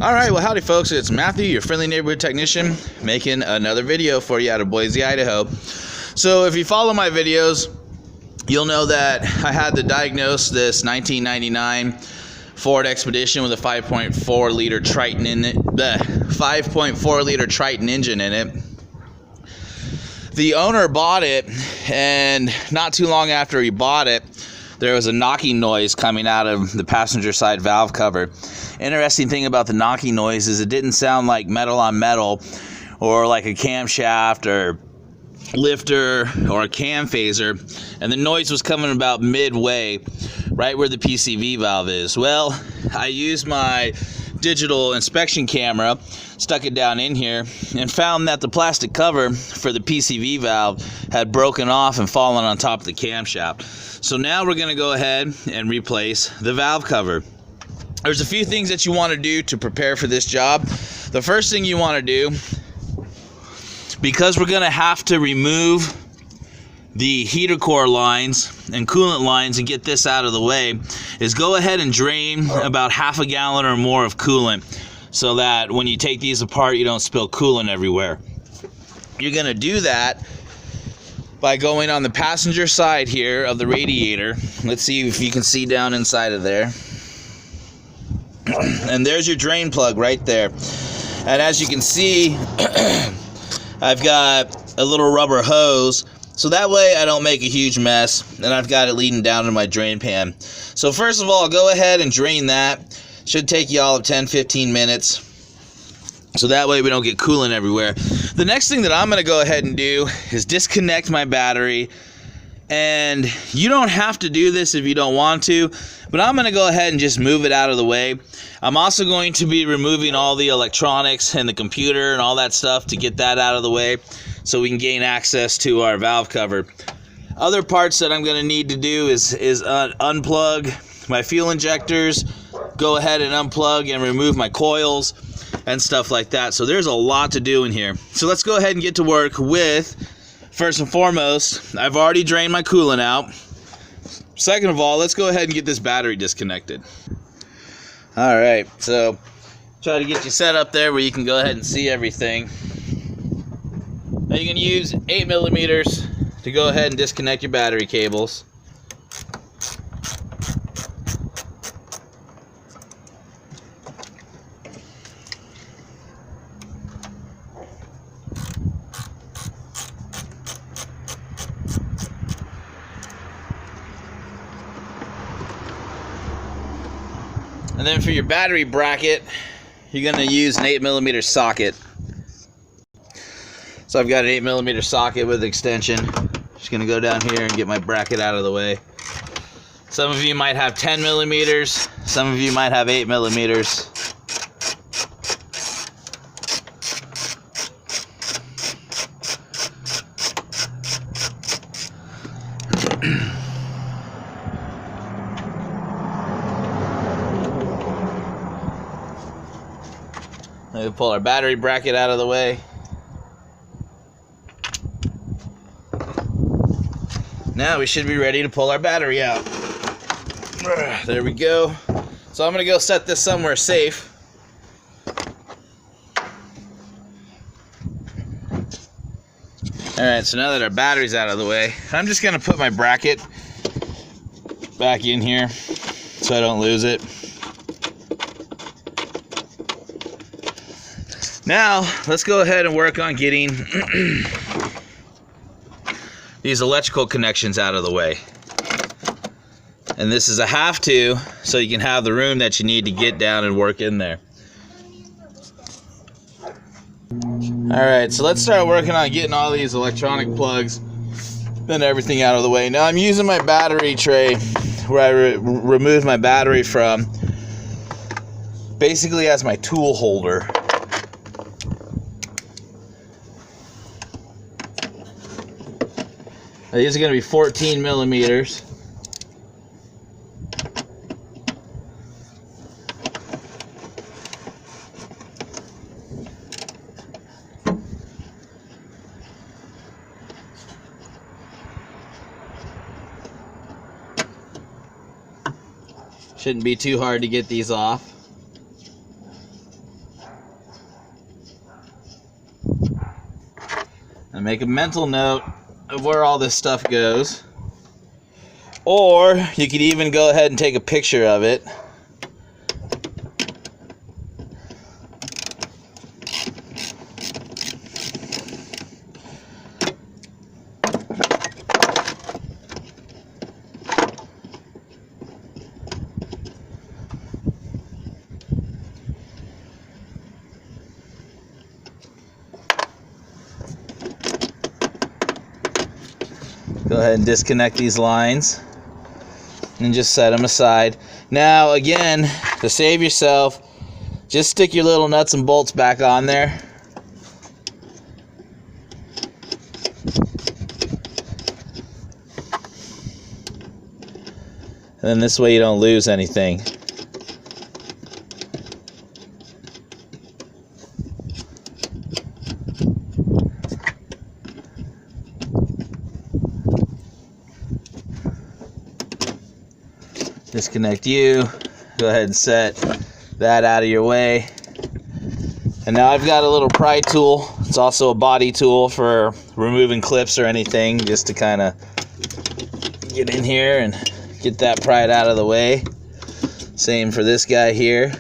Alright, well howdy folks, it's Matthew, your friendly neighborhood technician, making another video for you out of Boise, Idaho. So if you follow my videos, you'll know that I had to diagnose this 1999 Ford Expedition with a 5.4 liter Triton in it, the 5.4 liter Triton engine in it. The owner bought it, and not too long after he bought it, there was a knocking noise coming out of the passenger side valve cover. Interesting thing about the knocking noise is it didn't sound like metal on metal or like a camshaft or lifter or a cam phaser, and the noise was coming about midway, right where the PCV valve is. Well, I used my digital inspection camera, stuck it down in here, and found that the plastic cover for the PCV valve had broken off and fallen on top of the camshaft. So now we're going to go ahead and replace the valve cover. There's a few things that you want to do to prepare for this job. The first thing you want to do, because we're going to have to remove the heater core lines and coolant lines and get this out of the way, is go ahead and drain about half a gallon or more of coolant so that when you take these apart you don't spill coolant everywhere. You're going to do that by going on the passenger side here of the radiator. Let's see if you can see down inside of there. And there's your drain plug right there. And as you can see, I've got a little rubber hose, so that way I don't make a huge mess, and I've got it leading down to my drain pan. So first of all, go ahead and drain that. Should take you all of 10-15 minutes, so that way we don't get coolant everywhere. The next thing that I'm going to go ahead and do is disconnect my battery. And you don't have to do this if you don't want to, but I'm going to go ahead and just move it out of the way. I'm also going to be removing all the electronics and the computer and all that stuff to get that out of the way so we can gain access to our valve cover. Other parts that I'm going to need to do is unplug my fuel injectors, go ahead and unplug and remove my coils and stuff like that. So there's a lot to do in here. So let's go ahead and get to work with, first and foremost, I've already drained my coolant out. Second of all, let's go ahead and get this battery disconnected. Alright, so try to get you set up there where you can go ahead and see everything. Now you can use 8mm to go ahead and disconnect your battery cables. And then for your battery bracket, you're going to use an 8mm socket. So I've got an 8mm socket with extension. Just going to go down here and get my bracket out of the way. Some of you might have 10mm, some of you might have 8mm. We'll pull our battery bracket out of the way. Now we should be ready to pull our battery out. There we go. So I'm going to go set this somewhere safe. Alright, so now that our battery's out of the way, I'm just going to put my bracket back in here so I don't lose it. Now, let's go ahead and work on getting these electrical connections out of the way. And this is a have to, so you can have the room that you need to get down and work in there. Alright, so let's start working on getting all these electronic plugs and everything out of the way. Now I'm using my battery tray where I removed my battery from, basically as my tool holder. Now these are going to be 14mm. Shouldn't be too hard to get these off. and make a mental note of where all this stuff goes. Or you could even go ahead and take a picture of it. Go ahead and disconnect these lines and just set them aside. Now again, to save yourself, just stick your little nuts and bolts back on there. And then this way you don't lose anything. Disconnect you, go ahead and set that out of your way. And now I've got a little pry tool. It's also a body tool for removing clips or anything, just to kind of get in here and get that pried out of the way. Same for this guy here.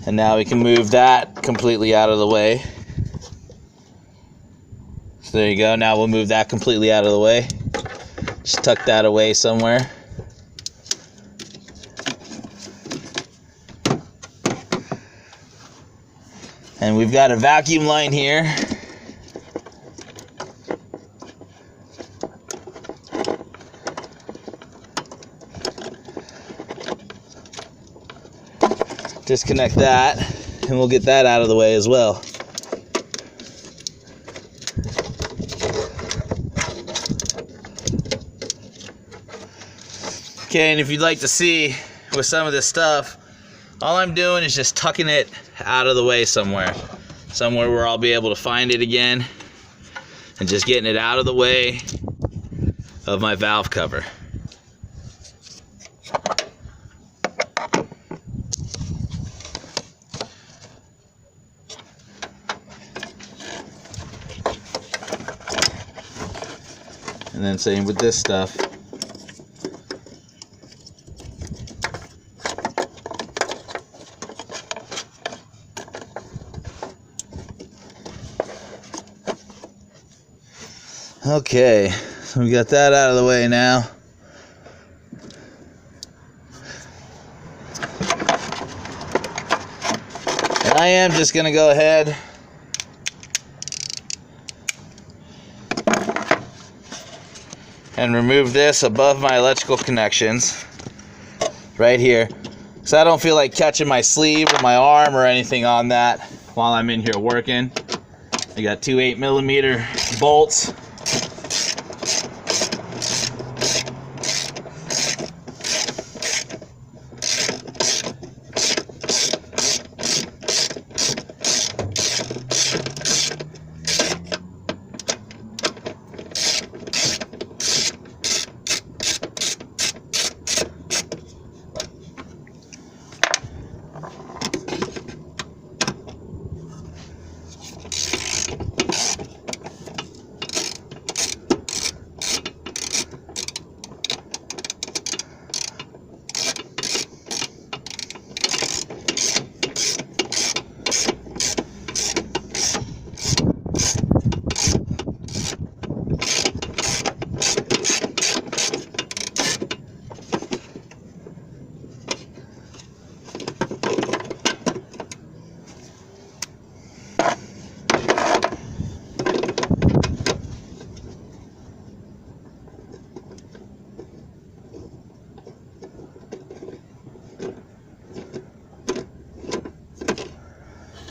And now we can move that completely out of the way. So there you go. Now we'll move that completely out of the way. Just tuck that away somewhere. And we've got a vacuum line here. Disconnect that, and we'll get that out of the way as well. Okay, and if you'd like to see with some of this stuff, all I'm doing is just tucking it out of the way somewhere where I'll be able to find it again, and just getting it out of the way of my valve cover. And then same with this stuff. Okay, so we got that out of the way now. And I am just going to go ahead and remove this above my electrical connections right here, so I don't feel like catching my sleeve or my arm or anything on that while I'm in here working. I got two 8mm bolts.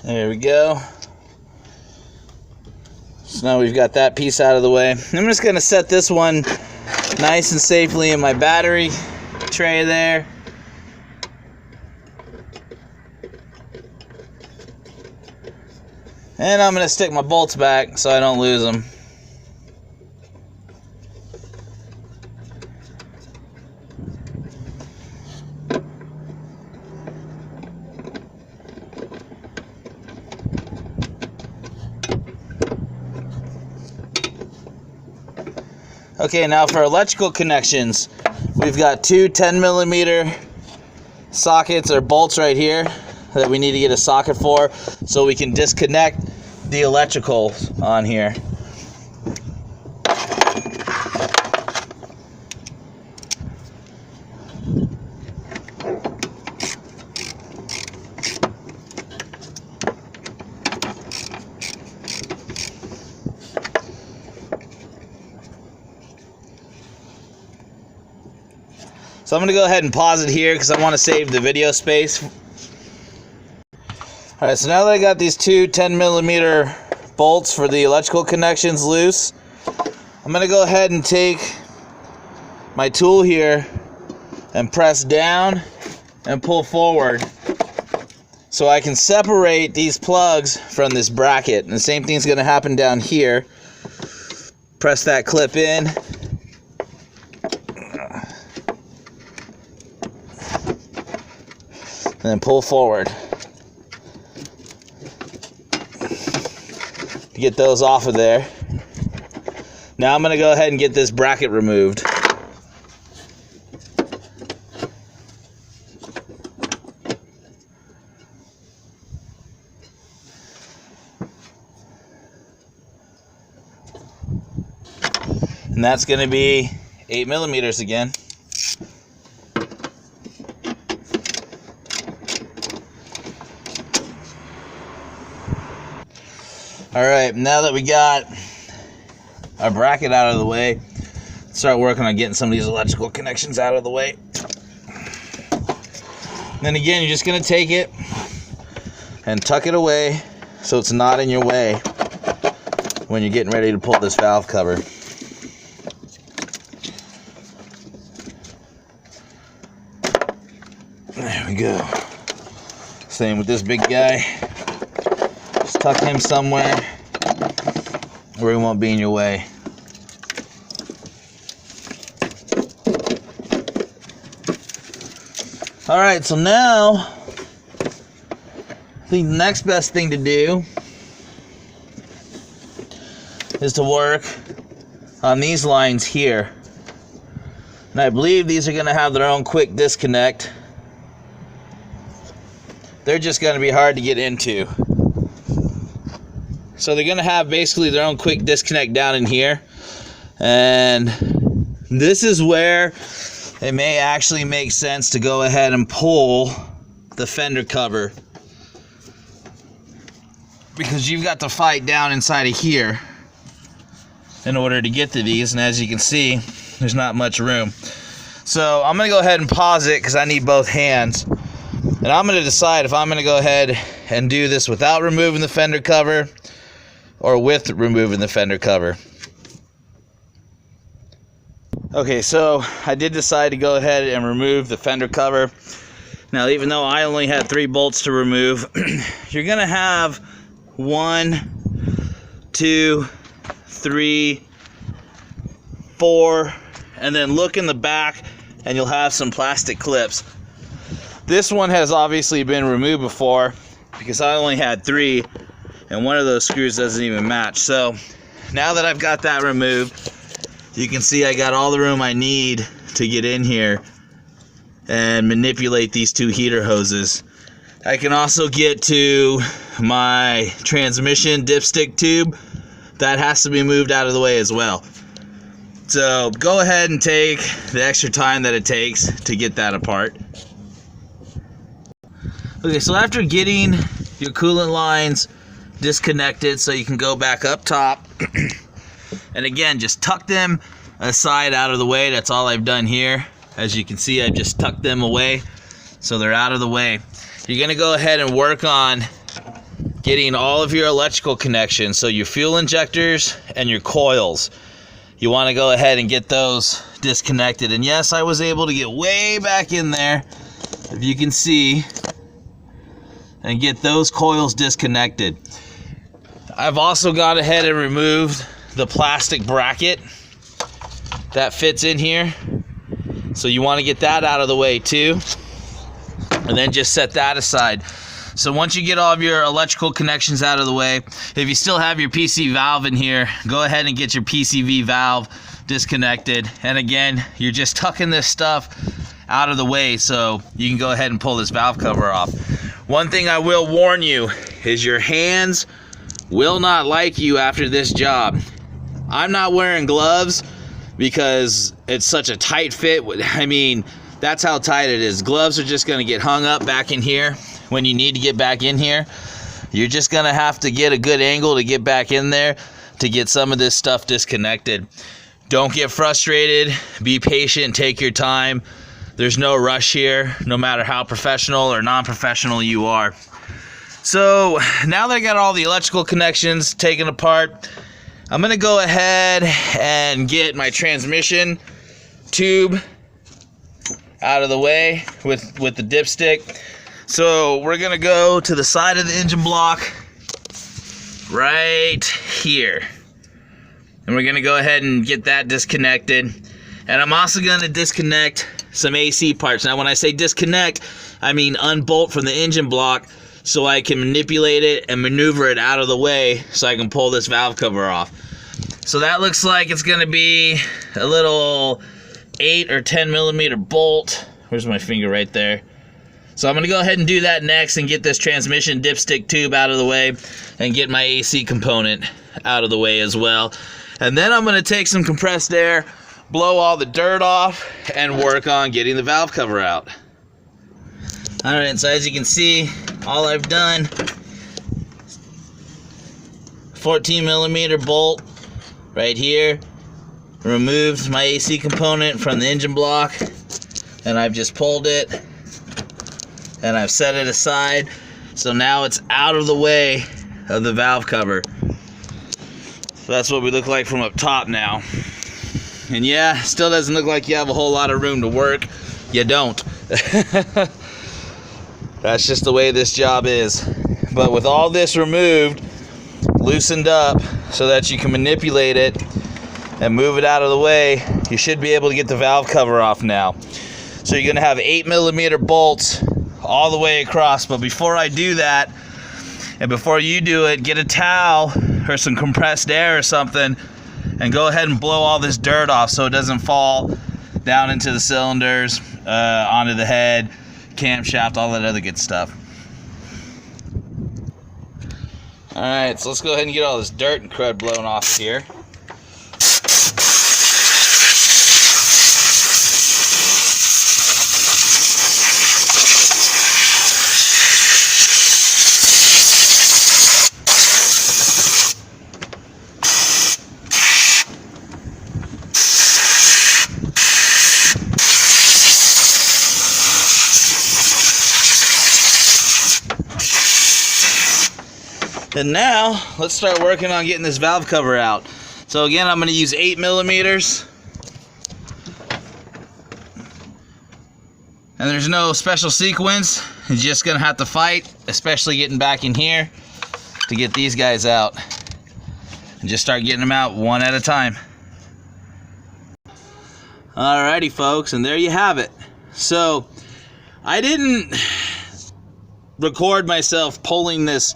There we go. So now we've got that piece out of the way. I'm just going to set this one nice and safely in my battery tray there. And I'm going to stick my bolts back so I don't lose them. Okay, now for electrical connections, we've got two 10mm sockets or bolts right here that we need to get a socket for so we can disconnect the electrical on here. So I'm going to go ahead and pause it here because I want to save the video space. Alright, so now that I got these two 10mm bolts for the electrical connections loose, I'm going to go ahead and take my tool here and press down and pull forward so I can separate these plugs from this bracket. And the same thing's going to happen down here. Press that clip in. And then pull forward to get those off of there. Now I'm going to go ahead and get this bracket removed. And that's going to be 8mm again. Alright, now that we got our bracket out of the way, let's start working on getting some of these electrical connections out of the way. And then again, you're just going to take it and tuck it away so it's not in your way when you're getting ready to pull this valve cover. There we go. Same with this big guy. Just tuck him somewhere where he won't be in your way. Alright, so now I think the next best thing to do is to work on these lines here. And I believe these are going to have their own quick disconnect. They're just going to be hard to get into. So they're going to have basically their own quick disconnect down in here. And this is where it may actually make sense to go ahead and pull the fender cover, because you've got to fight down inside of here in order to get to these, and as you can see, there's not much room. So I'm going to go ahead and pause it because I need both hands, and I'm going to decide if I'm going to go ahead and do this without removing the fender cover or with removing the fender cover. Okay, so I did decide to go ahead and remove the fender cover. Now, even though I only had 3 bolts to remove, you're going to have 1, 2, 3, 4, and then look in the back and you'll have some plastic clips. This one has obviously been removed before because I only had 3 and one of those screws doesn't even match. So now that I've got that removed, you can see I got all the room I need to get in here and manipulate these 2 heater hoses. I can also get to my transmission dipstick tube. That has to be moved out of the way as well. So go ahead and take the extra time that it takes to get that apart. Okay, so after getting your coolant lines disconnected so you can go back up top, and again, just tuck them aside out of the way. That's all I've done here. As you can see, I've just tucked them away so they're out of the way. You're going to go ahead and work on getting all of your electrical connections, so your fuel injectors and your coils. You want to go ahead and get those disconnected. And yes, I was able to get way back in there, if you can see, and get those coils disconnected. I've also gone ahead and removed the plastic bracket that fits in here, so you want to get that out of the way too, and then just set that aside. So once you get all of your electrical connections out of the way, if you still have your PC valve in here, go ahead and get your PCV valve disconnected. And again, you're just tucking this stuff out of the way so you can go ahead and pull this valve cover off. One thing I will warn you is your hands will not like you after this job. I'm not wearing gloves because it's such a tight fit. I mean, that's how tight it is. Gloves are just going to get hung up back in here when you need to get back in here. You're just going to have to get a good angle to get back in there to get some of this stuff disconnected. Don't get frustrated. Be patient. Take your time. There's no rush here, no matter how professional or non-professional you are. So now that I got all the electrical connections taken apart, I'm going to go ahead and get my transmission tube out of the way with the dipstick. So we're going to go to the side of the engine block right here. And we're going to go ahead and get that disconnected. And I'm also going to disconnect some AC parts. Now when I say disconnect, I mean unbolt from the engine block so I can manipulate it and maneuver it out of the way so I can pull this valve cover off. So that looks like it's going to be a little 8 or 10 millimeter bolt. Where's my finger? Right there. So I'm going to go ahead and do that next and get this transmission dipstick tube out of the way and get my AC component out of the way as well. And then I'm going to take some compressed air, blow all the dirt off, and work on getting the valve cover out. Alright, so as you can see, all I've done, 14 millimeter bolt right here, removed my AC component from the engine block, and I've just pulled it, and I've set it aside, so now it's out of the way of the valve cover. So that's what we look like from up top now. And yeah, still doesn't look like you have a whole lot of room to work. You don't. That's just the way this job is. But with all this removed, loosened up so that you can manipulate it and move it out of the way, you should be able to get the valve cover off now. So you're going to have 8 millimeter bolts all the way across. But before I do that, and before you do it, get a towel or some compressed air or something and go ahead and blow all this dirt off so it doesn't fall down into the cylinders, onto the head, camshaft, all that other good stuff. Alright, so let's go ahead and get all this dirt and crud blown off here. And now, let's start working on getting this valve cover out. So again, I'm going to use 8 millimeters. And there's no special sequence. You're just going to have to fight, especially getting back in here, to get these guys out. And just start getting them out one at a time. Alrighty folks, and there you have it. So, I didn't record myself pulling this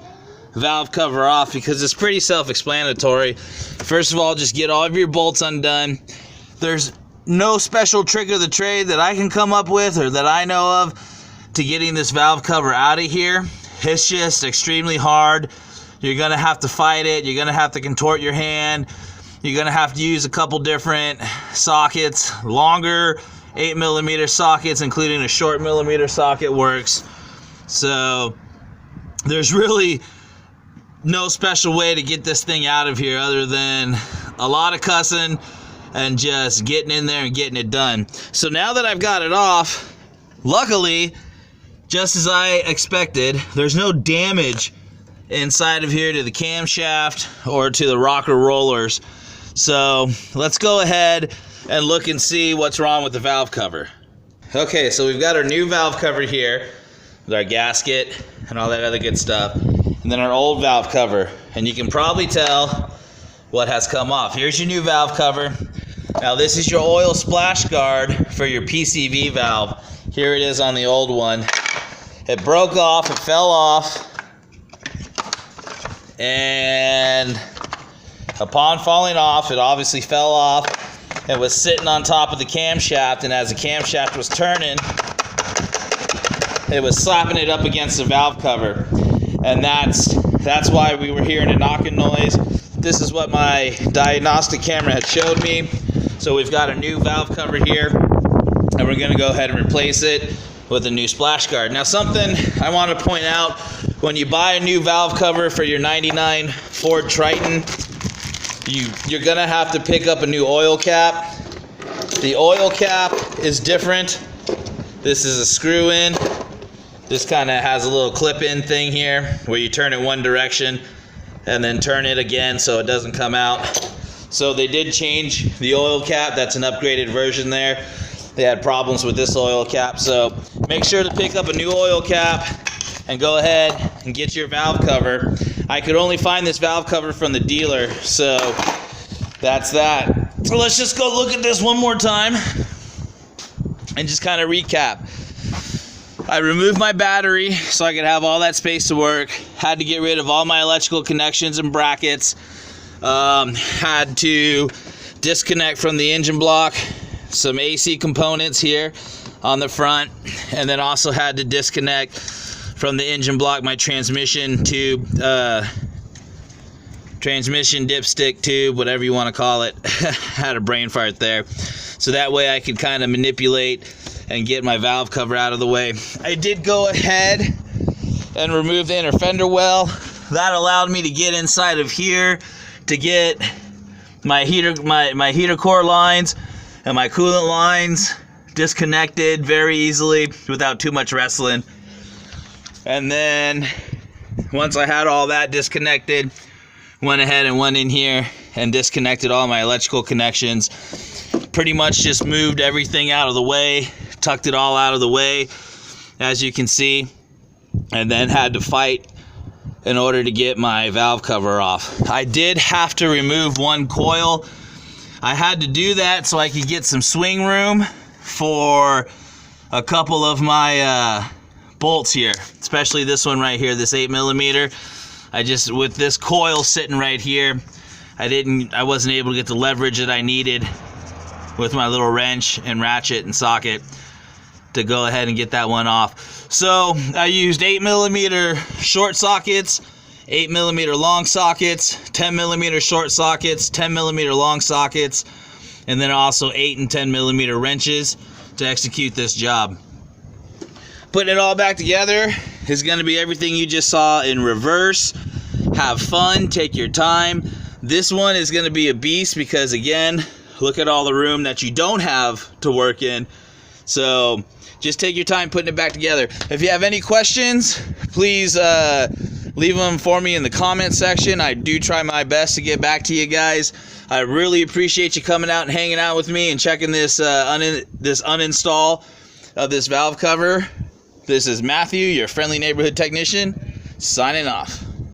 valve cover off because it's pretty self-explanatory. First of all, just get all of your bolts undone. There's no special trick of the trade that I can come up with or that I know of to getting this valve cover out of here. It's just extremely hard. You're gonna have to fight it. You're gonna have to contort your hand. You're gonna have to use a couple different sockets. Longer 8 millimeter sockets, including a short millimeter socket, works. So there's really no special way to get this thing out of here other than a lot of cussing and just getting in there and getting it done. So now that I've got it off, luckily, just as I expected, there's no damage inside of here to the camshaft or to the rocker rollers. So let's go ahead and look and see what's wrong with the valve cover. Okay, so we've got our new valve cover here with our gasket and all that other good stuff. And then our old valve cover, and you can probably tell what has come off. Here's your new valve cover. Now this is your oil splash guard for your PCV valve. Here it is on the old one. It broke off, it fell off, and upon falling off, it obviously fell off It was sitting on top of the camshaft, and as the camshaft was turning, it was slapping it up against the valve cover. And that's why we were hearing a knocking noise. This is what my diagnostic camera had showed me. So we've got a new valve cover here, and we're going to go ahead and replace it with a new splash guard. Now, something I want to point out, when you buy a new valve cover for your 99 Ford Triton, you're going to have to pick up a new oil cap. The oil cap is different. This is a screw-in. This kind of has a little clip-in thing here where you turn it one direction and then turn it again so it doesn't come out. So they did change the oil cap. That's an upgraded version there. They had problems with this oil cap. So make sure to pick up a new oil cap and go ahead and get your valve cover. I could only find this valve cover from the dealer, so that's that. So let's just go look at this one more time and just kind of recap. I removed my battery so I could have all that space to work. Had to get rid of all my electrical connections and brackets. Had to disconnect from the engine block some AC components here on the front, and then also had to disconnect from the engine block my transmission tube, transmission dipstick tube, whatever you want to call it. Had a brain fart there. So that way I could kind of manipulate and get my valve cover out of the way. I did go ahead and remove the inner fender well. That allowed me to get inside of here to get my heater core lines and my coolant lines disconnected very easily without too much wrestling. And then once I had all that disconnected, went ahead and went in here and disconnected all my electrical connections. Pretty much just moved everything out of the way, tucked it all out of the way, as you can see, and then had to fight in order to get my valve cover off. I did have to remove one coil. I had to do that so I could get some swing room for a couple of my bolts here, especially this one right here, this 8mm. With this coil sitting right here, I wasn't able to get the leverage that I needed with my little wrench and ratchet and socket to go ahead and get that one off. So I used 8mm short sockets, 8mm long sockets, 10mm short sockets, 10mm long sockets, and then also 8 and 10mm wrenches to execute this job. Putting it all back together is going to be everything you just saw in reverse. Have fun, take your time. This one is going to be a beast because, again, look at all the room that you don't have to work in. So just take your time putting it back together. If you have any questions, please leave them for me in the comment section. I do try my best to get back to you guys. I really appreciate you coming out and hanging out with me and checking this uninstall of this valve cover. This is Matthew, your friendly neighborhood technician, signing off.